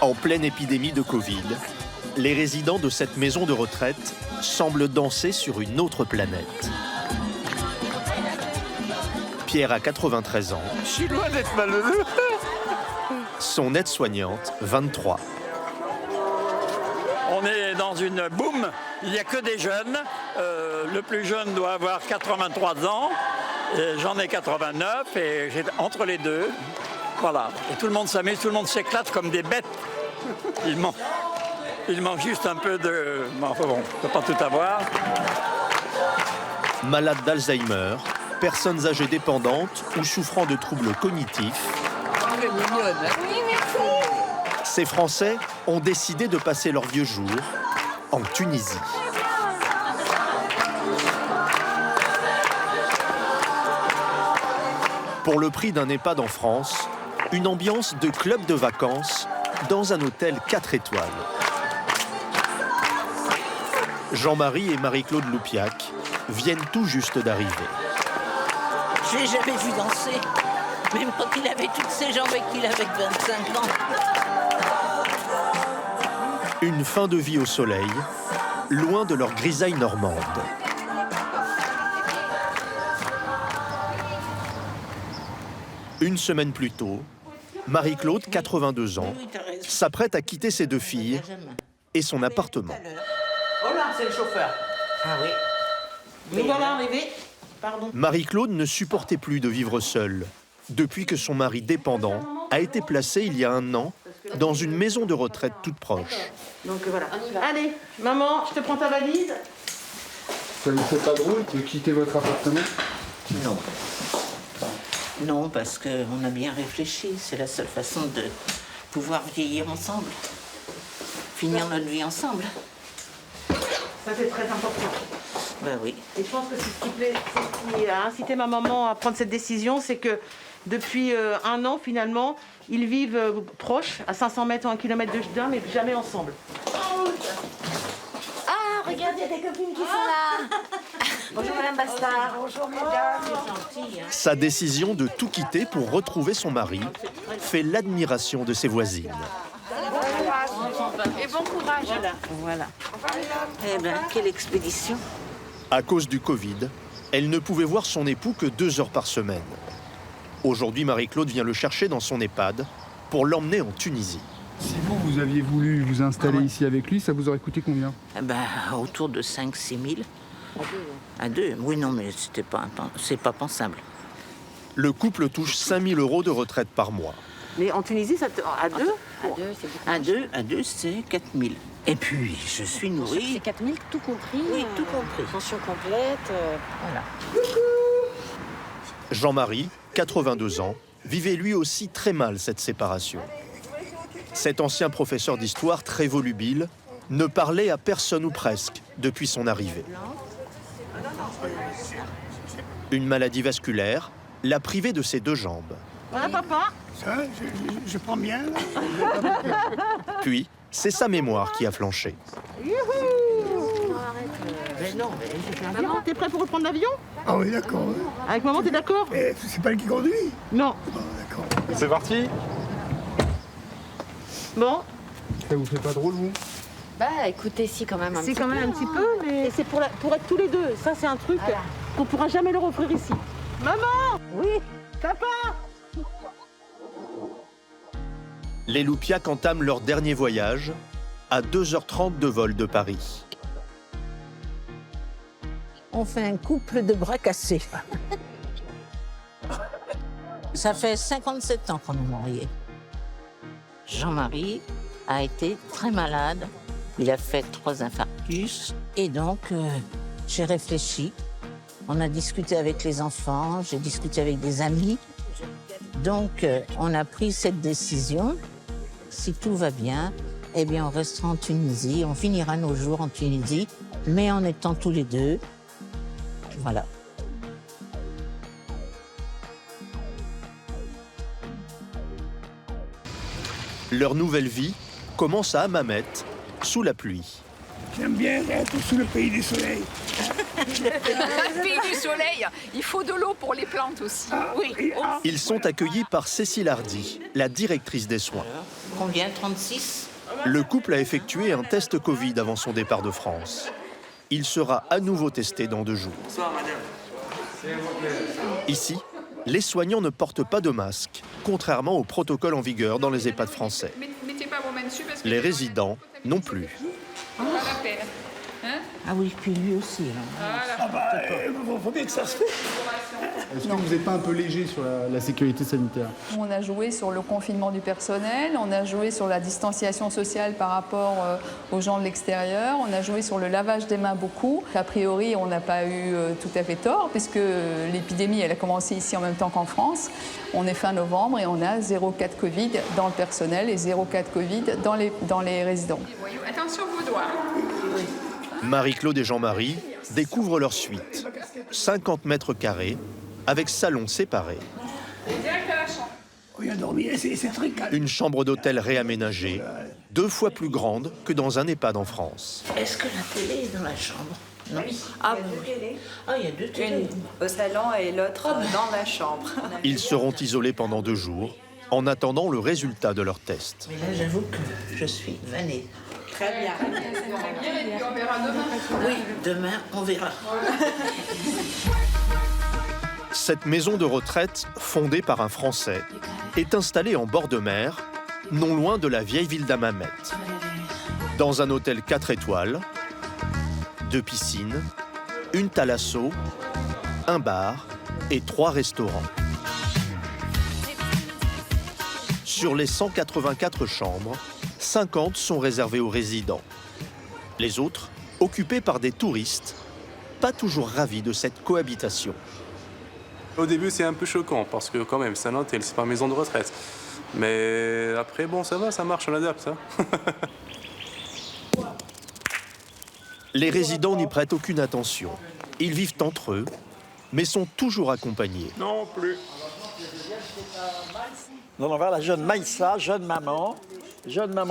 En pleine épidémie de Covid, les résidents de cette maison de retraite semblent danser sur une autre planète. Pierre a 93 ans. Je suis loin d'être malheureux. Son aide-soignante, 23. On est dans une boum, il n'y a que des jeunes. Le plus jeune doit avoir 83 ans. J'en ai 89 et j'ai entre les deux. Voilà. Et tout le monde s'amuse, tout le monde s'éclate comme des bêtes. Il manque juste un peu de... Enfin bon, on ne peut pas tout avoir. Malades d'Alzheimer, personnes âgées dépendantes ou souffrant de troubles cognitifs, ces Français ont décidé de passer leurs vieux jours en Tunisie. Pour le prix d'un EHPAD en France, une ambiance de club de vacances dans un hôtel 4 étoiles. Jean-Marie et Marie-Claude Loupiac viennent tout juste d'arriver. Je l'ai jamais vu danser, même quand il avait toutes ses jambes et qu'il avait 25 ans. Une fin de vie au soleil, loin de leur grisaille normande. Une semaine plus tôt, Marie-Claude, 82 ans, s'apprête à quitter ses deux filles et son appartement. Oh là, c'est le chauffeur. Ah oui. Nous voilà arrivés. Pardon. Marie-Claude ne supportait plus de vivre seule depuis que son mari dépendant a été placé il y a 1 an dans une maison de retraite toute proche. Donc voilà. Allez, maman, je te prends ta valise. Ça vous fait pas drôle de quitter votre appartement? Non. Non, parce qu'on a bien réfléchi. C'est la seule façon de pouvoir vieillir ensemble. Finir notre vie ensemble. Ça, c'est très important. Ben oui. Et je pense que c'est ce qui a incité ma maman à prendre cette décision, c'est que depuis 1 an, finalement, ils vivent proches, à 500 mètres ou 1 kilomètre d'un, mais jamais ensemble. Ah, regardez, il y a des copines qui sont là. Bonjour Madame Bastard. Bonjour Mesdames. Sa décision de tout quitter pour retrouver son mari fait l'admiration de ses voisines. Et bon courage. Voilà. Eh bien, quelle expédition. À cause du Covid, elle ne pouvait voir son époux que 2 heures par semaine. Aujourd'hui, Marie-Claude vient le chercher dans son EHPAD pour l'emmener en Tunisie. Si vous aviez voulu vous installer ici avec lui, ça vous aurait coûté combien? Eh ben, autour de 5-6 000. À deux. Oui, non, mais c'est pas pensable. Le couple touche 5 000 € de retraite par mois. Mais en Tunisie, à deux À deux, c'est 4 000. Et puis, je suis nourrie. C'est 4 000 tout compris. Oui, tout compris. Pension complète. Voilà. Jean-Marie, 82 ans, vivait lui aussi très mal cette séparation. Cet ancien professeur d'histoire très volubile ne parlait à personne ou presque depuis son arrivée. Une maladie vasculaire l'a privé de ses 2 jambes. Voilà, papa. Ça, je prends bien. Puis, c'est sa mémoire qui a flanché. Mais non, Maman, t'es prêt pour reprendre l'avion? Ah oui, d'accord. Avec maman, t'es d'accord? C'est pas elle qui conduit? Non. Ah, d'accord. C'est parti. Bon, Ça vous fait pas drôle, vous? Bah écoutez, si quand même un c'est petit quand même un petit peu, mais c'est pour être tous les deux. Ça, c'est un truc qu'on pourra jamais leur offrir ici. Maman! Oui. Papa! Les Loupiac entament leur dernier voyage à 2h30 de vol de Paris. on fait un couple de bras cassés. Ça fait 57 ans qu'on est mariés. Jean-Marie a été très malade. Il a fait 3 infarctus. Et donc, j'ai réfléchi. On a discuté avec les enfants, j'ai discuté avec des amis. Donc, on a pris cette décision. Si tout va bien, eh bien, on restera en Tunisie. On finira nos jours en Tunisie, mais en étant tous les deux. Voilà. Leur nouvelle vie commence à Hammamet, sous la pluie. J'aime bien être sous le pays du soleil. Le pays du soleil, il faut de l'eau pour les plantes aussi. Oui. Ils sont accueillis par Cécile Hardy, la directrice des soins. Combien? 36? Le couple a effectué un test Covid avant son départ de France. Il sera à nouveau testé dans 2 jours. Ici, les soignants ne portent pas de masque, contrairement au protocole en vigueur dans les EHPAD français. Mettez pas vos mains dessus parce que Les résidents non plus. pas la peine. Hein? Ah oui, puis lui aussi. Faut bien que ça se fait. Est-ce que vous n'êtes pas un peu léger sur la sécurité sanitaire? On a joué sur le confinement du personnel, on a joué sur la distanciation sociale par rapport aux gens de l'extérieur, on a joué sur le lavage des mains beaucoup. A priori, on n'a pas eu tout à fait tort puisque l'épidémie elle a commencé ici en même temps qu'en France. On est fin novembre et on a 0 cas de Covid dans le personnel et 0 cas de Covid dans les résidents. Voyons, attention vos doigts. Marie-Claude et Jean-Marie découvrent leur suite. 50 mètres carrés, avec salon séparé. Direct à la chambre. On vient dormir, c'est très calme. Une chambre d'hôtel réaménagée, 2 fois plus grande que dans un EHPAD en France. Est-ce que la télé est dans la chambre? Non. Ah, oui. Ah, il y a 2 télés. Une au salon et l'autre dans la chambre. Ils seront isolés pendant 2 jours, en attendant le résultat de leur test. Mais là, j'avoue que je suis vannée. Très bien. Très bien, et puis on verra demain. Oui, demain, on verra. Cette maison de retraite, fondée par un Français, est installée en bord de mer, non loin de la vieille ville d'Hammamet. Dans un hôtel 4 étoiles, 2 piscines, une thalasso, un bar et 3 restaurants. Sur les 184 chambres, 50 sont réservées aux résidents. Les autres, occupées par des touristes, pas toujours ravis de cette cohabitation. Au début, c'est un peu choquant parce que quand même, c'est un hôtel, c'est pas une maison de retraite. Mais après, bon, ça va, ça marche, on adapte. Hein. Les résidents n'y prêtent aucune attention. Ils vivent entre eux, mais sont toujours accompagnés. Non plus. Nous allons voir la jeune Maïssa, jeune maman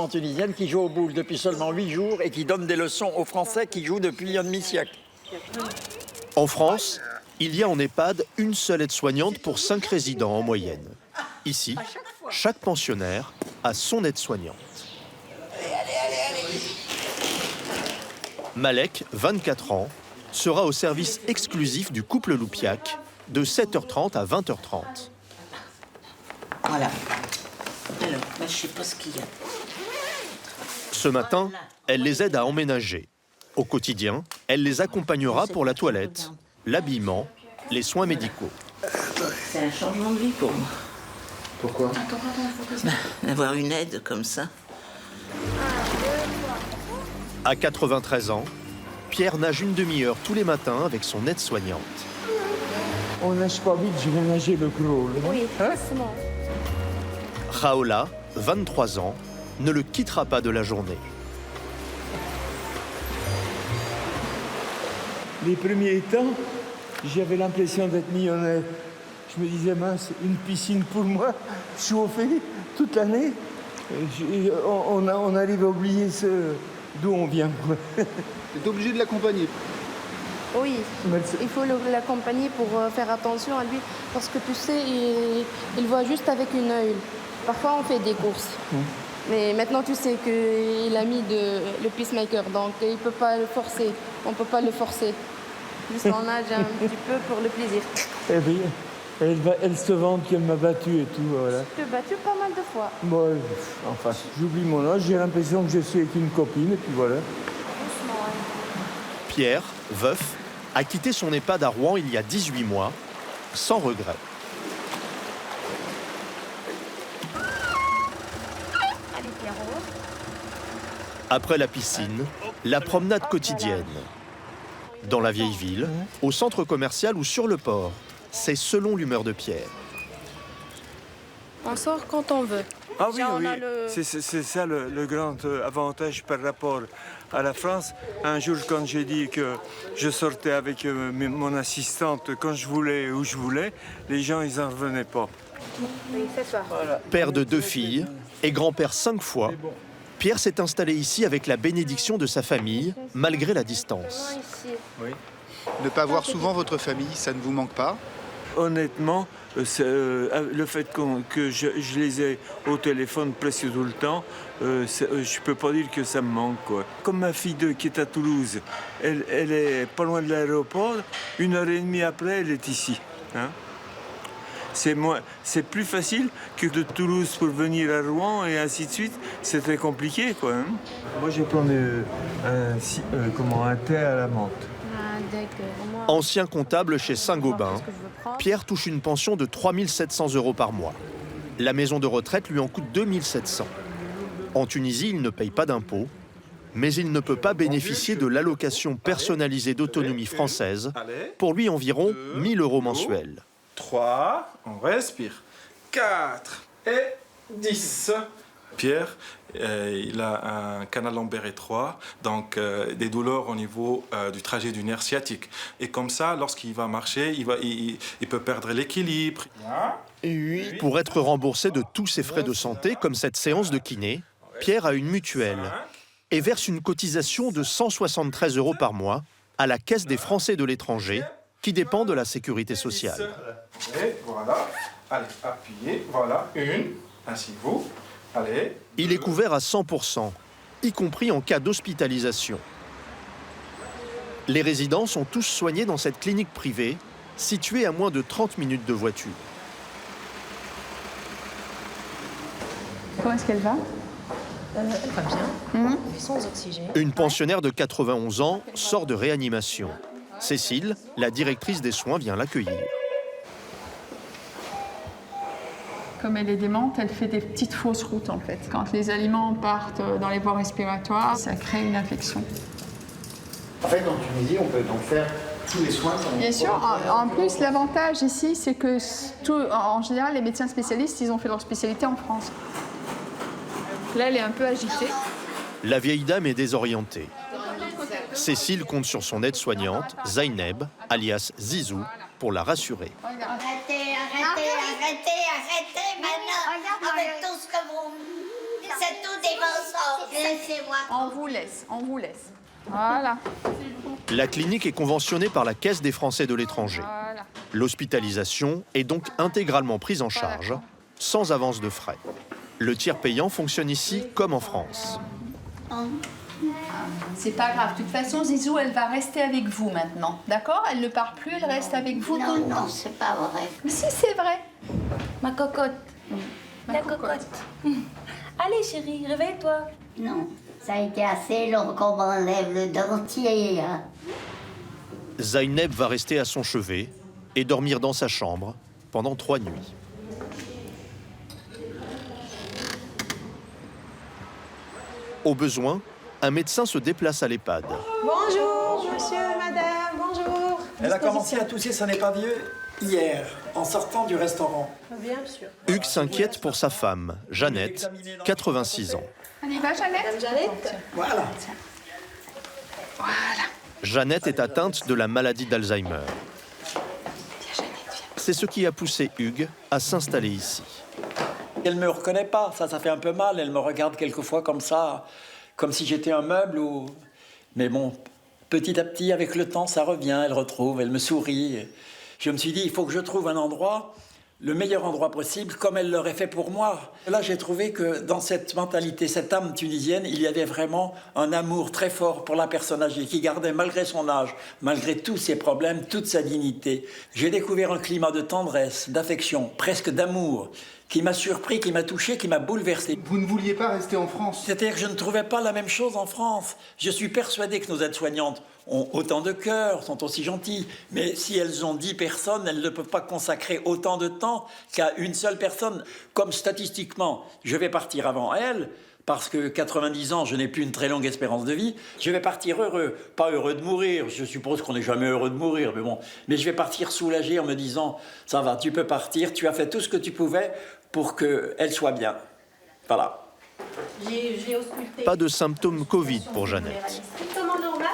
tunisienne qui joue aux boules depuis seulement 8 jours et qui donne des leçons aux Français qui jouent depuis un demi-siècle. En France, il y a en EHPAD une seule aide-soignante pour 5 résidents en moyenne. Ici, chaque pensionnaire a son aide-soignante. Malek, 24 ans, sera au service exclusif du couple Loupiac de 7h30 à 20h30. Voilà. Alors, je ne sais pas ce qu'il y a. Ce matin, elle les aide à emménager. Au quotidien, elle les accompagnera pour la toilette, l'habillement, les soins médicaux. C'est un changement de vie pour moi. Pourquoi? D'avoir une aide comme ça. À 93 ans, Pierre nage une demi-heure tous les matins avec son aide-soignante. On nage pas vite, je vais nager le crawl. Oui, doucement. Raoula, 23 ans, ne le quittera pas de la journée. Les premiers temps, j'avais l'impression d'être millionnaire. Je me disais, mince, une piscine pour moi, chauffée toute l'année. On arrive à oublier d'où on vient. Tu es obligé de l'accompagner. Oui, il faut l'accompagner pour faire attention à lui. Parce que tu sais, il voit juste avec une œil. Parfois, on fait des courses. Mais maintenant, tu sais qu'il a mis le pacemaker, donc il ne peut pas le forcer. On ne peut pas le forcer. Juste on nage un petit peu pour le plaisir. Eh bien, elle se vante qu'elle m'a battu et tout, voilà. Tu t'es battu pas mal de fois. Bon, enfin, j'oublie mon âge, j'ai l'impression que je suis avec une copine, et puis voilà. Pierre, veuf, a quitté son EHPAD à Rouen il y a 18 mois, sans regret. Après la piscine, la promenade quotidienne. Dans la vieille ville, au centre commercial ou sur le port. C'est selon l'humeur de Pierre. On sort quand on veut. Ah oui, Genre, on oui, a le- c'est ça le grand avantage par rapport à la France. Un jour, quand j'ai dit que je sortais avec mon assistante quand je voulais, où je voulais, les gens, ils n'en revenaient pas. Oui, c'est ça. Père de 2 filles et grand-père 5 fois, Pierre s'est installé ici avec la bénédiction de sa famille, malgré la distance. Ici. Ne pas voir souvent votre famille, ça ne vous manque pas? honnêtement, le fait que je les ai au téléphone presque tout le temps, je peux pas dire que ça me manque, quoi. Comme ma fille qui est à Toulouse, elle est pas loin de l'aéroport, 1h30 après, elle est ici. Hein. C'est plus facile que de Toulouse pour venir à Rouen et ainsi de suite. C'est très compliqué, quoi. Hein. Moi, je prends un thé à la menthe. Ancien comptable chez Saint-Gobain, Pierre touche une pension de 3 700 € par mois. La maison de retraite lui en coûte 2 700. En Tunisie, il ne paye pas d'impôts, mais il ne peut pas bénéficier de l'allocation personnalisée d'autonomie française, pour lui environ 1 000 € mensuels. 3, on respire. 4 et 10. Pierre, il a un canal lombaire étroit, donc des douleurs au niveau du trajet du nerf sciatique. Et comme ça, lorsqu'il va marcher, il peut perdre l'équilibre. Pour être remboursé de tous ses frais de santé, comme cette séance de kiné, Pierre a une mutuelle et verse une cotisation de 173 € par mois à la Caisse des Français de l'étranger, qui dépend de la sécurité sociale. Et voilà, allez, appuyez, voilà, ainsi vous, allez. Il est couvert à 100%, y compris en cas d'hospitalisation. Les résidents sont tous soignés dans cette clinique privée, située à moins de 30 minutes de voiture. Comment est-ce qu'elle va ? Elle va bien. Sans oxygène. Une pensionnaire de 91 ans sort de réanimation. Cécile, la directrice des soins, vient l'accueillir. Comme elle est démente, elle fait des petites fausses routes en fait. Quand les aliments partent dans les voies respiratoires, ça crée une infection. En fait, en Tunisie, on peut donc faire tous les soins. Bien sûr. En plus, l'avantage ici, c'est que en général, les médecins spécialistes, ils ont fait leur spécialité en France. Là, elle est un peu agitée. La vieille dame est désorientée. Cécile compte sur son aide-soignante, Zaineb, alias Zizou, pour la rassurer. Arrêtez maintenant. Avec tout ce que vous... C'est tout des mensonges. Laissez-moi. On vous laisse. Voilà. La clinique est conventionnée par la Caisse des Français de l'étranger. Voilà. L'hospitalisation est donc intégralement prise en charge, sans avance de frais. Le tiers payant fonctionne ici comme en France. C'est pas grave. De toute façon, Zizou, elle va rester avec vous maintenant. D'accord? Elle ne part plus, elle reste avec vous tout le temps. Non, c'est pas vrai. Mais si, c'est vrai. Ma cocotte. La cocotte. Allez, chérie, réveille-toi. Non, ça a été assez long qu'on m'enlève le dentier. Hein. Zaineb va rester à son chevet et dormir dans sa chambre pendant 3 nuits. Au besoin, un médecin se déplace à l'EHPAD. Bonjour, monsieur, madame, bonjour. Elle a commencé à tousser, ça n'est pas vieux, hier, en sortant du restaurant. Bien sûr. Hugues s'inquiète pour sa femme, Jeannette, 86 ans. On y va, Jeannette? Madame Jeannette. Voilà. Jeannette est atteinte de la maladie d'Alzheimer. C'est ce qui a poussé Hugues à s'installer ici. Elle ne me reconnaît pas, ça fait un peu mal. Elle me regarde quelquefois comme ça, comme si j'étais un meuble. Mais bon, petit à petit, avec le temps, ça revient, elle retrouve, elle me sourit. Je me suis dit, il faut que je trouve un endroit, le meilleur endroit possible, comme elle l'aurait fait pour moi. Là, j'ai trouvé que dans cette mentalité, cette âme tunisienne, il y avait vraiment un amour très fort pour la personne âgée, qui gardait, malgré son âge, malgré tous ses problèmes, toute sa dignité. J'ai découvert un climat de tendresse, d'affection, presque d'amour, qui m'a surpris, qui m'a touché, qui m'a bouleversé. Vous ne vouliez pas rester en France? C'est-à-dire que je ne trouvais pas la même chose en France. Je suis persuadé que nos aides-soignantes ont autant de cœur, sont aussi gentilles. Mais si elles ont 10 personnes, elles ne peuvent pas consacrer autant de temps qu'à une seule personne. Comme statistiquement, je vais partir avant elles, parce que 90 ans, je n'ai plus une très longue espérance de vie, je vais partir heureux. Pas heureux de mourir, je suppose qu'on n'est jamais heureux de mourir, mais bon. Mais je vais partir soulagé en me disant, ça va, tu peux partir, tu as fait tout ce que tu pouvais pour qu'elle soit bien. Voilà. J'ai ausculté. Pas de symptômes Covid pour Jeannette. Strictement normal.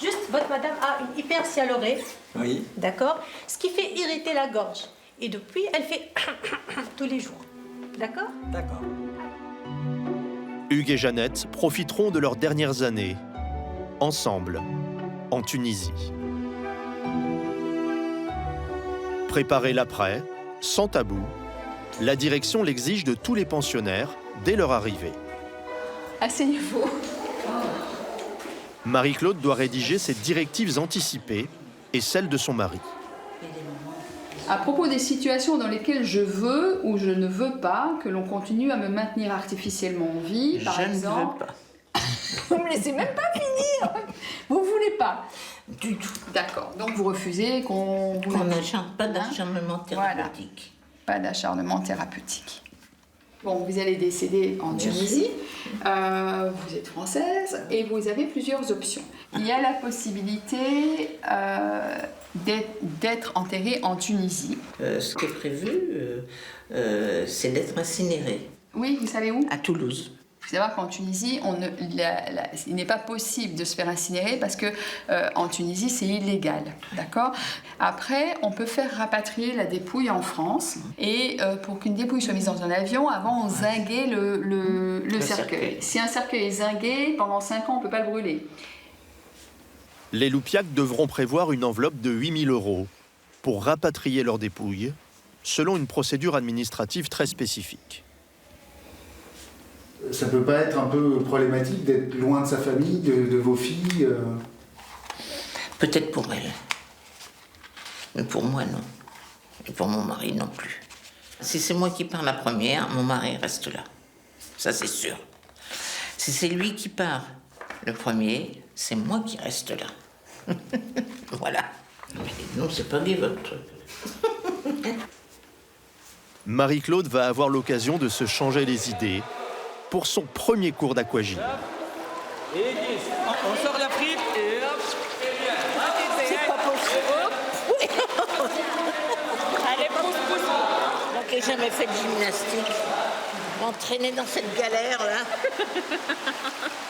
Juste, votre madame a une hypersialorée. Oui. D'accord? Ce qui fait irriter la gorge. Et depuis, elle fait tous les jours. D'accord? D'accord. Hugues et Jeannette profiteront de leurs dernières années, ensemble, en Tunisie. préparer l'après, sans tabou, la direction l'exige de tous les pensionnaires dès leur arrivée. Asseyez-vous. Marie-Claude doit rédiger ses directives anticipées et celles de son mari. À propos des situations dans lesquelles je veux ou je ne veux pas que l'on continue à me maintenir artificiellement en vie, par exemple... Je ne veux pas. Vous me laissez même pas finir. Vous voulez pas? Du tout. D'accord. Donc vous refusez qu'on... Pas d'acharnement thérapeutique. Voilà. Pas d'acharnement thérapeutique. Bon, vous allez décéder en Tunisie, vous êtes française et vous avez plusieurs options. Il y a la possibilité d'être enterrée en Tunisie. Ce qui est prévu, c'est d'être incinéré. Oui, vous savez où? À Toulouse. Il faut savoir qu'en Tunisie, il n'est pas possible de se faire incinérer parce que en Tunisie, c'est illégal, d'accord? Après, on peut faire rapatrier la dépouille en France et pour qu'une dépouille soit mise dans un avion, avant on zinguait le cercueil. Si un cercueil est zingué, pendant 5 ans, on ne peut pas le brûler. Les Loupiac devront prévoir une enveloppe de 8 000 € pour rapatrier leurs dépouilles, selon une procédure administrative très spécifique. Ça peut pas être un peu problématique d'être loin de sa famille, de vos filles Peut-être pour elle. Mais pour moi, non. Et pour mon mari, non plus. Si c'est moi qui pars la première, mon mari reste là. Ça, c'est sûr. Si c'est lui qui part le premier, c'est moi qui reste là. Voilà. Mais non, c'est pas gay, votre truc. Marie-Claude va avoir l'occasion de se changer les idées pour son premier cours d'aquagym. Et 10. On sort la frite et hop, c'est pas possible. Oui. Allez, pousse. Donc, j'ai jamais fait de gymnastique. M'entraîner dans cette galère-là.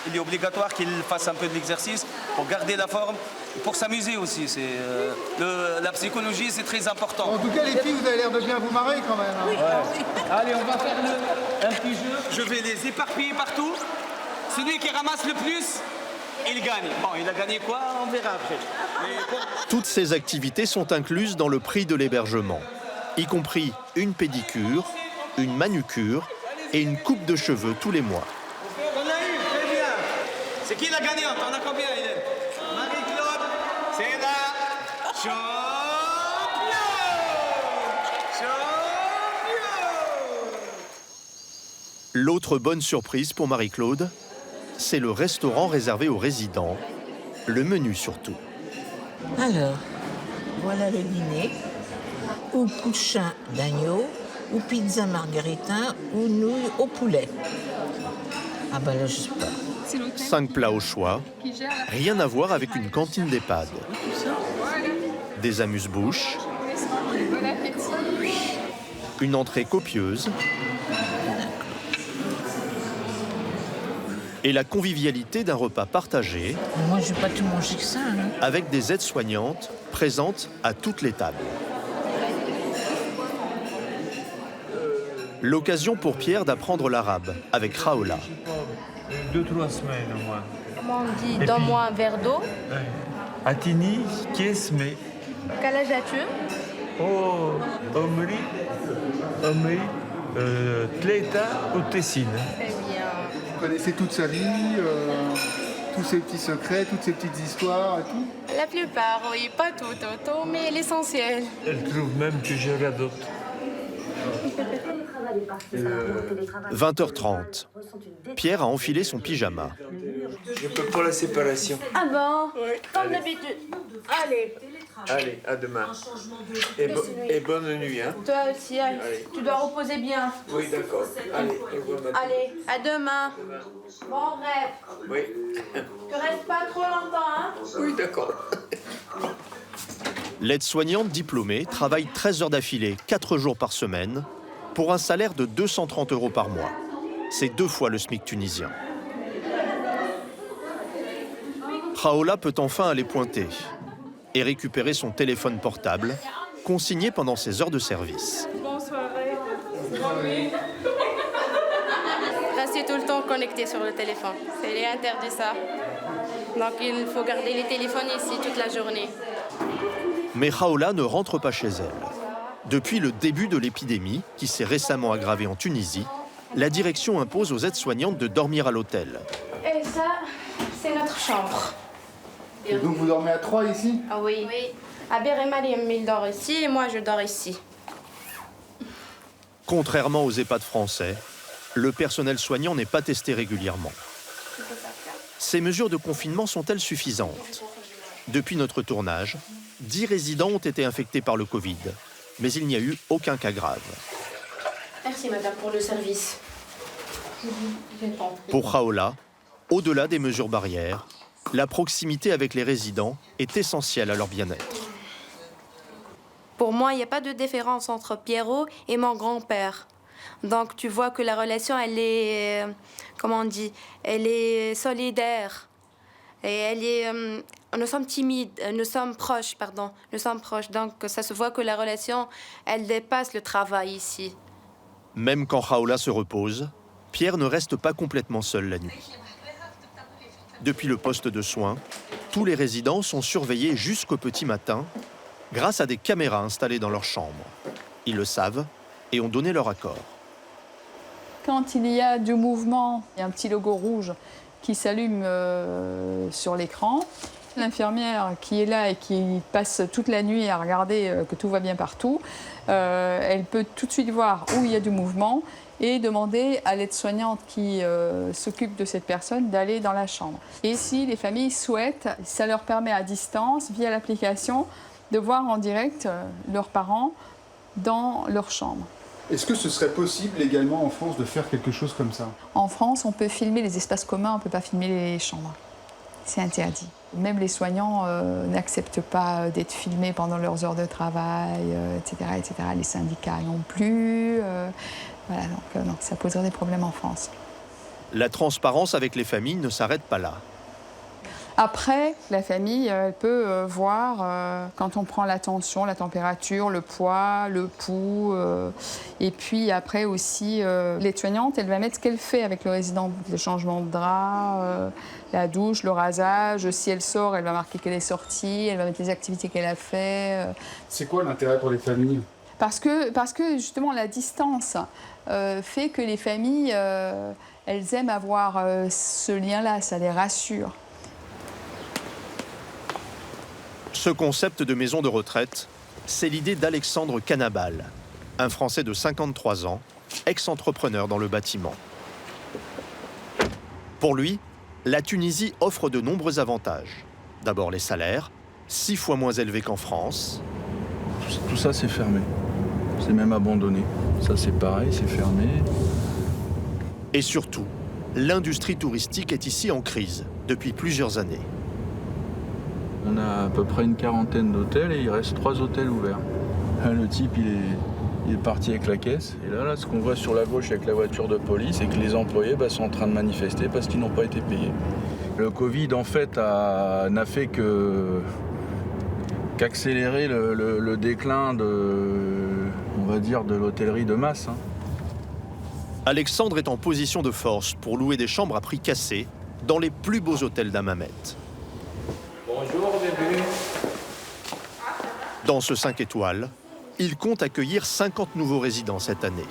Il est obligatoire qu'il fasse un peu d'exercice pour garder la forme, pour s'amuser aussi. La psychologie, c'est très important. En tout cas, les filles, vous avez l'air de bien vous marrer quand même. Hein. Oui. Ouais. Allez, on va faire un petit jeu. Je vais les éparpiller partout. Celui qui ramasse le plus, il gagne. Bon, il a gagné quoi? On verra après. Toutes ces activités sont incluses dans le prix de l'hébergement, y compris une pédicure, une manucure et une coupe de cheveux tous les mois. On a eu, très bien. C'est qui la gagnante? On a combien, Hélène? Marie-Claude, c'est la championne. L'autre bonne surprise pour Marie-Claude, c'est le restaurant réservé aux résidents, le menu surtout. Alors, voilà le dîner, ou couchin d'agneau, ou pizza margarita, ou nouilles au poulet. Ah ben là, je sais pas. 5 plats au choix, rien à voir avec une cantine d'EHPAD. Des amuse-bouches, une entrée copieuse et la convivialité d'un repas partagé. Moi, je vais pas tout manger que ça. Hein. Avec des aides-soignantes présentes à toutes les tables. L'occasion pour Pierre d'apprendre l'arabe avec Raoula. 2-3 semaines au moins. Comment on dit? Donne-moi un verre d'eau. Atini, kesme. Quel âge as-tu? Oh, Omri, Tleta ou Tessine. Très bien. Vous connaissez toute sa vie, tous ses petits secrets, toutes ses petites histoires et tout? La plupart, oui, pas tout, mais l'essentiel. Elle trouve même que je radote. 20h30. Pierre a enfilé son pyjama. Je peux pas la séparation. Ah bon? Oui. Comme d'habitude. Allez. Allez, à demain. Et bonne nuit, hein? Toi aussi, allez. Tu dois reposer bien. Oui, d'accord. Allez, allez, à demain. Bon rêve. Oui. Tu restes pas trop longtemps, hein? Oui, d'accord. L'aide-soignante diplômée travaille 13 heures d'affilée, 4 jours par semaine, pour un salaire de 230 € par mois. C'est 2 fois le SMIC tunisien. Raoula peut enfin aller pointer et récupérer son téléphone portable, consigné pendant ses heures de service. Bonsoir. Restez tout le temps connecté sur le téléphone. C'est interdit ça. Donc il faut garder les téléphones ici toute la journée. Mais Raoula ne rentre pas chez elle. Depuis le début de l'épidémie, qui s'est récemment aggravée en Tunisie, la direction impose aux aides-soignantes de dormir à l'hôtel. Et ça, c'est notre chambre. Et donc vous dormez à 3 ici? Ah oui. Abir et Mariam, il dort ici et moi je dors ici. Contrairement aux EHPAD français, le personnel soignant n'est pas testé régulièrement. Ces mesures de confinement sont-elles suffisantes? Depuis notre tournage, 10 résidents ont été infectés par le Covid, mais il n'y a eu aucun cas grave. Merci madame pour le service. Pour Raoula, au-delà des mesures barrières, la proximité avec les résidents est essentielle à leur bien-être. Pour moi, il n'y a pas de différence entre Pierrot et mon grand-père. Donc tu vois que la relation, elle est, comment on dit, elle est solidaire. Et elle est, nous sommes timides, nous sommes proches. Donc ça se voit que la relation, elle dépasse le travail ici. Même quand Raoula se repose, Pierre ne reste pas complètement seul la nuit. Depuis le poste de soins, tous les résidents sont surveillés jusqu'au petit matin grâce à des caméras installées dans leur chambre. Ils le savent et ont donné leur accord. Quand il y a du mouvement, il y a un petit logo rouge qui s'allume sur l'écran. L'infirmière qui est là et qui passe toute la nuit à regarder que tout va bien partout, elle peut tout de suite voir où il y a du mouvement et demander à l'aide-soignante qui s'occupe de cette personne d'aller dans la chambre. Et si les familles souhaitent, ça leur permet à distance, via l'application, de voir en direct leurs parents dans leur chambre. Est-ce que ce serait possible également en France de faire quelque chose comme ça? En France, on peut filmer les espaces communs, on ne peut pas filmer les chambres. C'est interdit. Même les soignants n'acceptent pas d'être filmés pendant leurs heures de travail, etc., etc. Les syndicats non plus. Voilà, donc ça poserait des problèmes en France. La transparence avec les familles ne s'arrête pas là. Après, la famille, elle peut voir quand on prend la tension, la température, le poids, le pouls. Et puis après aussi, l'aide-soignante, elle va mettre ce qu'elle fait avec le résident. Le changement de drap, la douche, le rasage. Si elle sort, elle va marquer qu'elle est sortie, elle va mettre les activités qu'elle a fait. C'est quoi l'intérêt pour les familles? Parce que justement, la distance fait que les familles, elles aiment avoir ce lien-là, ça les rassure. Ce concept de maison de retraite, c'est l'idée d'Alexandre Canabal, un Français de 53 ans, ex-entrepreneur dans le bâtiment. Pour lui, la Tunisie offre de nombreux avantages. D'abord les salaires, 6 fois moins élevés qu'en France. Tout ça, c'est fermé. C'est même abandonné. Ça, c'est pareil, c'est fermé. Et surtout, l'industrie touristique est ici en crise depuis plusieurs années. On a à peu près une quarantaine d'hôtels et il reste 3 hôtels ouverts. Le type, il est parti avec la caisse. Et là, ce qu'on voit sur la gauche avec la voiture de police, c'est que les employés sont en train de manifester parce qu'ils n'ont pas été payés. Le Covid, en fait, n'a fait qu'accélérer le déclin de l'hôtellerie de masse. Alexandre est en position de force pour louer des chambres à prix cassé dans les plus beaux hôtels d'Hammamet. Bonjour, bébé. Dans ce 5 étoiles, il compte accueillir 50 nouveaux résidents cette année.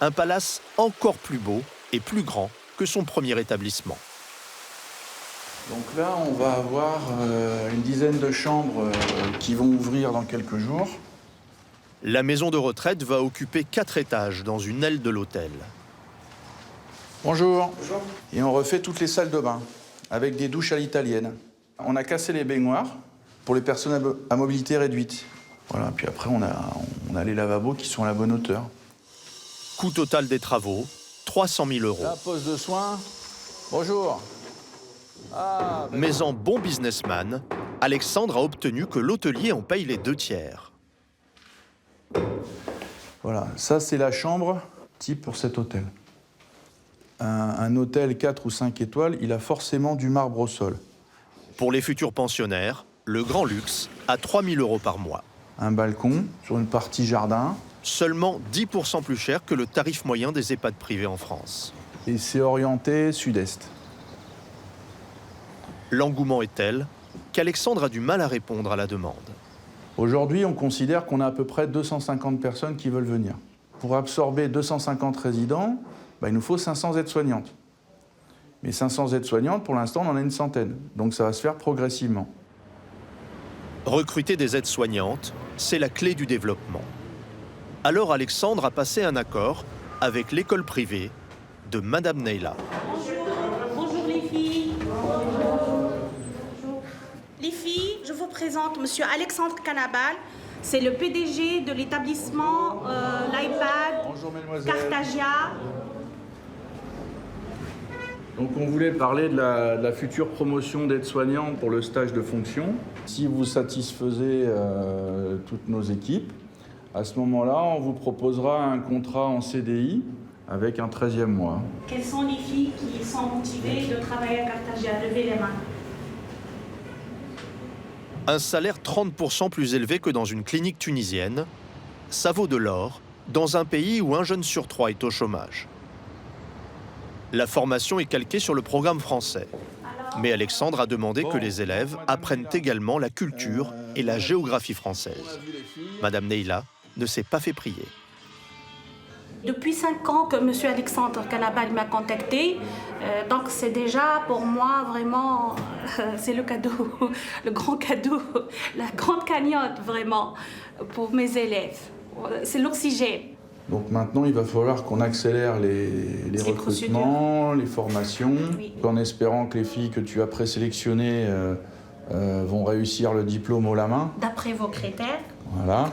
Un palace encore plus beau et plus grand que son premier établissement. Donc là, on va avoir une dizaine de chambres qui vont ouvrir dans quelques jours. La maison de retraite va occuper 4 étages dans une aile de l'hôtel. Bonjour. Bonjour. Et on refait toutes les salles de bain avec des douches à l'italienne. On a cassé les baignoires pour les personnes à mobilité réduite. Voilà, puis après, on a les lavabos qui sont à la bonne hauteur. Coût total des travaux, 300 000 €. La pose de soins. Bonjour. Mais en bon businessman, Alexandre a obtenu que l'hôtelier en paye les 2 tiers. Voilà, ça c'est la chambre type pour cet hôtel. Un hôtel 4 ou 5 étoiles, il a forcément du marbre au sol. Pour les futurs pensionnaires, le grand luxe à 3 000 € par mois. Un balcon sur une partie jardin. Seulement 10% plus cher que le tarif moyen des EHPAD privés en France. Et c'est orienté sud-est. L'engouement est tel qu'Alexandre a du mal à répondre à la demande. Aujourd'hui, on considère qu'on a à peu près 250 personnes qui veulent venir. Pour absorber 250 résidents, il nous faut 500 aides-soignantes. Mais 500 aides-soignantes, pour l'instant, on en a une centaine. Donc ça va se faire progressivement. Recruter des aides-soignantes, c'est la clé du développement. Alors Alexandre a passé un accord avec l'école privée de Madame Neyla. Bonjour les filles. Bonjour. Les filles, je vous présente Monsieur Alexandre Canabal. C'est le PDG de l'établissement l'IPAD Cartagia. Donc on voulait parler de la future promotion d'aide-soignante pour le stage de fonction. Si vous satisfaisez toutes nos équipes, à ce moment-là, on vous proposera un contrat en CDI avec un 13e mois. Quelles sont les filles qui sont motivées de travailler à Cartagia? Levez les mains. Un salaire 30% plus élevé que dans une clinique tunisienne, ça vaut de l'or dans un pays où 1 jeune sur 3 est au chômage. La formation est calquée sur le programme français. Mais Alexandre a demandé que les élèves apprennent également la culture et la géographie française. Madame Neyla ne s'est pas fait prier. Depuis 5 ans que M. Alexandre Canabal m'a contacté, donc c'est déjà pour moi vraiment, c'est le cadeau, le grand cadeau, la grande cagnotte vraiment pour mes élèves. C'est l'oxygène. Donc maintenant, il va falloir qu'on accélère les recrutements, les formations, en espérant que les filles que tu as présélectionnées vont réussir le diplôme haut la main. D'après vos critères. Voilà.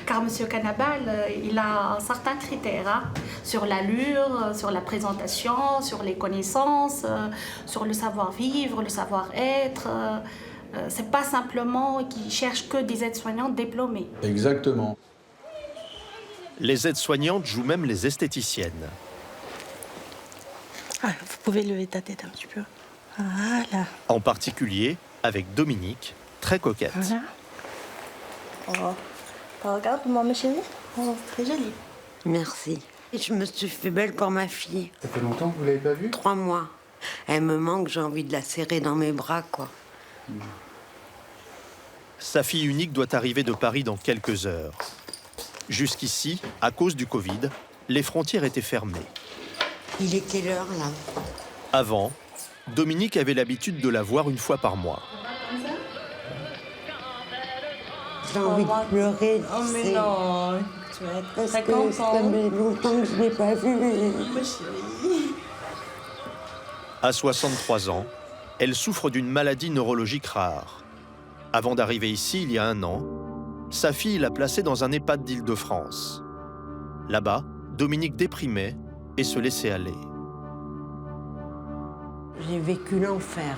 Car M. Canabal, il a certains critères hein, sur l'allure, sur la présentation, sur les connaissances, sur le savoir-vivre, le savoir-être. C'est pas simplement qu'il cherche que des aides-soignantes diplômées. Exactement. Les aides-soignantes jouent même les esthéticiennes. Ah, vous pouvez lever ta tête un petit peu. Voilà. En particulier avec Dominique, très coquette. Voilà. Oh, regarde-moi ma chérie. Oh, c'est très joli. Merci. Et je me suis fait belle pour ma fille. Ça fait longtemps que vous l'avez pas vue? 3 mois. Elle me manque, j'ai envie de la serrer dans mes bras, quoi. Sa fille unique doit arriver de Paris dans quelques heures. Jusqu'ici, à cause du Covid, les frontières étaient fermées. Il est quelle heure, là? Avant, Dominique avait l'habitude de la voir une fois par mois. J'ai envie de pleurer. Oh, mais non, tu vas être parce très que content. ça fait longtemps que je ne l'ai pas vue. Ma chérie. À 63 ans, elle souffre d'une maladie neurologique rare. Avant d'arriver ici, il y a 1 an, sa fille l'a placée dans un EHPAD d'Île-de-France. Là-bas, Dominique déprimait et se laissait aller. J'ai vécu l'enfer.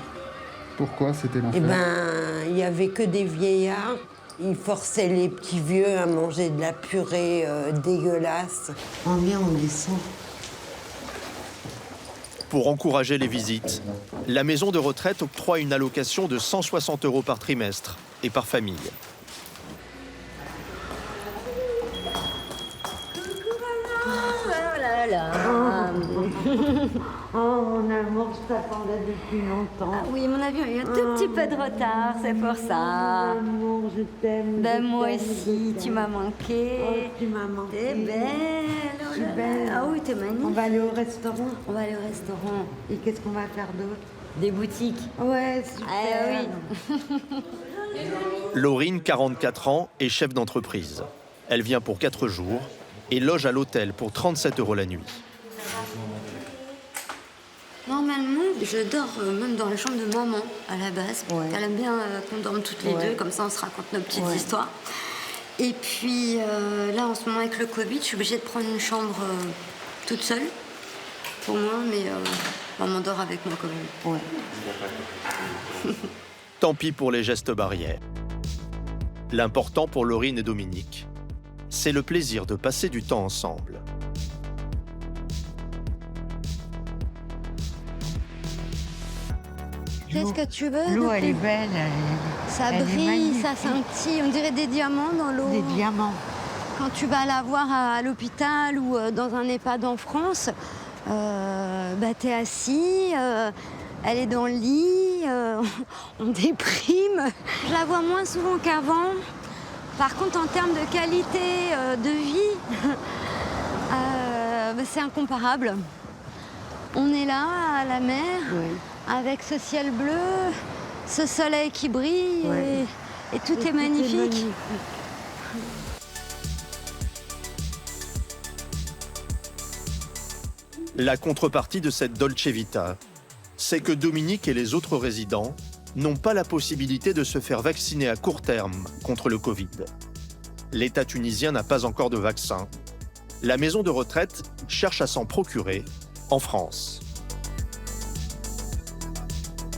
Pourquoi c'était l'enfer? Eh ben, il n'y avait que des vieillards. Ils forçaient les petits vieux à manger de la purée dégueulasse. On vient, on descend. Pour encourager les visites, la maison de retraite octroie une allocation de 160 € par trimestre et par famille. Oh mon amour, je t'attendais depuis longtemps. Ah oui, mon avion a eu un tout petit peu de retard, c'est pour ça. Mon amour, je t'aime. Ben moi aussi, tu m'as manqué. Oh, tu m'as manqué. T'es belle. Je suis belle. Ah oui, t'es magnifique. On va aller au restaurant. On va aller au restaurant. Et qu'est-ce qu'on va faire d'autre? Des boutiques. Ouais, super. Ah oui. Laurine, 44 ans, est chef d'entreprise. Elle vient pour 4 jours et loge à l'hôtel pour 37 € la nuit. Normalement, je dors même dans la chambre de maman, à la base. Ouais. Elle aime bien qu'on dorme toutes les deux, comme ça on se raconte nos petites histoires. Et puis là, en ce moment, avec le Covid, je suis obligée de prendre une chambre toute seule, pour moi, mais maman dort avec moi quand même. Ouais. Tant pis pour les gestes barrières. L'important pour Laurine et Dominique, c'est le plaisir de passer du temps ensemble. Qu'est-ce que tu veux? L'eau, elle est belle. Ça elle brille, ça scintille, on dirait des diamants dans l'eau. Des diamants. Quand tu vas la voir à l'hôpital ou dans un EHPAD en France, t'es assis, elle est dans le lit, on déprime. Je la vois moins souvent qu'avant, Par contre, en termes de qualité de vie, c'est incomparable. On est là, à la mer, avec ce ciel bleu, ce soleil qui brille, et tout est magnifique. La contrepartie de cette Dolce Vita, c'est que Dominique et les autres résidents n'ont pas la possibilité de se faire vacciner à court terme contre le Covid. L'État tunisien n'a pas encore de vaccin. La maison de retraite cherche à s'en procurer en France.